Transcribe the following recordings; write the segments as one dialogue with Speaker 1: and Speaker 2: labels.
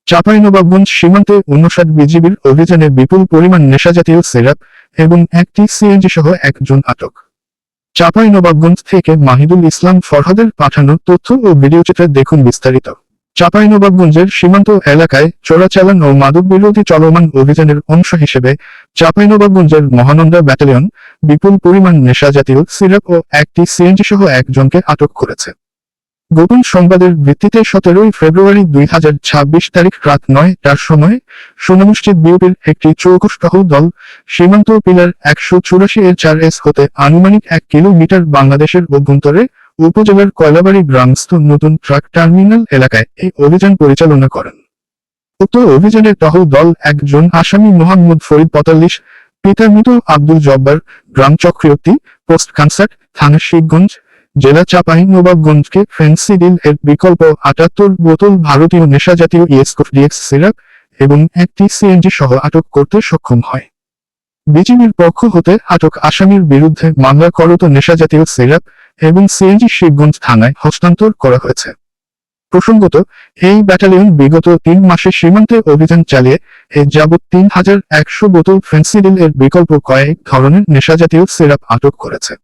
Speaker 1: চাঁপাইনবাবগঞ্জ সীমান্তে ৫৯ বিজিবির অভিযানে বিপুল পরিমাণ নেশাজাতীয় সিরাপ এবং একটি সিএনজি সহ একজন আটক। চাঁপাইনবাবগঞ্জ থেকে মাহিদুল ইসলাম ফরহাদের পাঠানো তথ্য ও ভিডিওচিত্রে দেখুন বিস্তারিত। চাঁপাইনবাবগঞ্জের সীমান্ত এলাকায় চোরাচালান ও মাদক বিরোধী চলমান অভিযানের অংশ হিসেবে চাঁপাইনবাবগঞ্জের মহানন্দা ব্যাটালিয়ন বিপুল পরিমাণ নেশাজাতীয় সিরাপ ও একটি সিএনজি সহ একজনকে আটক করেছে। গোপন সংবাদের ভিত্তিতে ১৭ ফেব্রুয়ারি ২০২৬ তারিখ রাত ৯টার সময় সোনামসজিদ বিওপির একটি চৌকস টহল দল সীমান্ত পিলার ১৮৪ 4S হতে আনুমানিক ১ কিলোমিটার বাংলাদেশের অভ্যন্তরে উপজেলার কয়লাবাড়ি গ্রামস্থ নতুন ট্রাক টার্মিনাল এলাকায় এই অভিযান পরিচালনা করেন। উক্ত অভিযানের টহল দল একজন আসামি মোহাম্মদ ফরিদ ৪৫, পিতা মৃত আব্দুল জব্বার, গ্রাম চক্রবর্তী, পোস্ট কানসার্ট, থানা শিবগঞ্জ, জেলা চাঁপাইনবাবগঞ্জকে ফেন্সিডিল এর বিকল্প ৭৮ বোতল ভারতীয় নেশাজাতীয় ইএসকোফডিএক্স সিরাপ এবং একটি সিএনজি সহ আটক করতে সক্ষম হয়। বিজিবির পক্ষ হতে আটক আসামির বিরুদ্ধে মামলা করত নেশাজাতীয় সিরাপ এবং সিএনজি শিবগঞ্জ থানায় হস্তান্তর করা হয়েছে। প্রসঙ্গত, এই ব্যাটালিয়ন বিগত ৩ মাসে সীমান্তে অভিযান চালিয়ে এ যাবৎ ৩,১০০ বোতল ফেন্সিডিল এর বিকল্প কয়েক ধরনের নেশাজাতীয় সিরাপ আটক করেছে।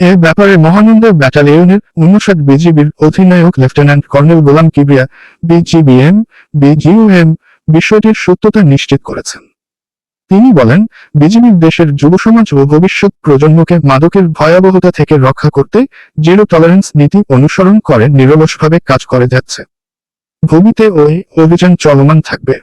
Speaker 1: এ ব্যাপারে মহানন্দা ব্যাটালিয়নের ৫৯ বিজিবির অধিনায়ক লেফটেন্যান্ট কর্নেল গোলাম কিবরিয়া বিজিবিএম বিজিউএম বিষয়টির সত্যতা নিশ্চিত করেছেন। তিনি বলেন, বিজিবির দেশের যুবসমাজ ও ভবিষ্যৎ প্রজন্মকে মাদকের ভয়াবহতা থেকে রক্ষা করতে জিরো টলারেন্স নীতি অনুসরণ করে নিরলসভাবে কাজ করে যাচ্ছে। ভূমিতে ওই অভিযান চলমান থাকবে।